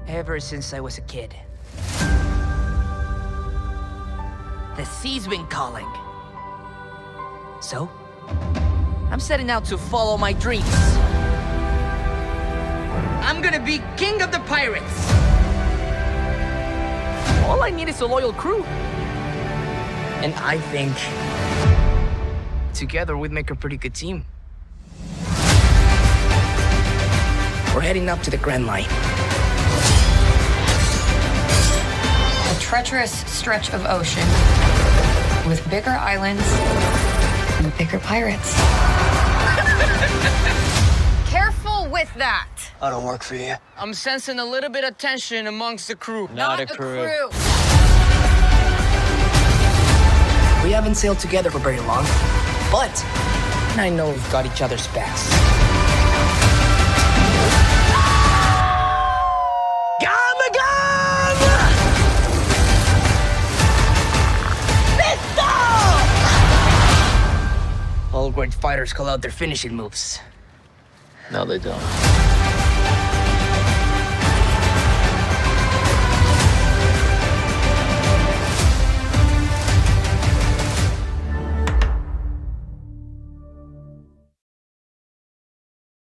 Ever since I was a kid. The sea's been calling. So, I'm setting out to follow my dreams. I'm gonna be king of the pirates. All I need is a loyal crew. And I think together we'd make a pretty good team. We're heading up to the Grand Line. A treacherous stretch of ocean with bigger islands and bigger pirates. Careful with that. I don't work for you. I'm sensing a little bit of tension amongst the crew. Not a crew. We haven't sailed together for very long, but I know we've got each other's backs. All great fighters call out their finishing moves. No, they don't.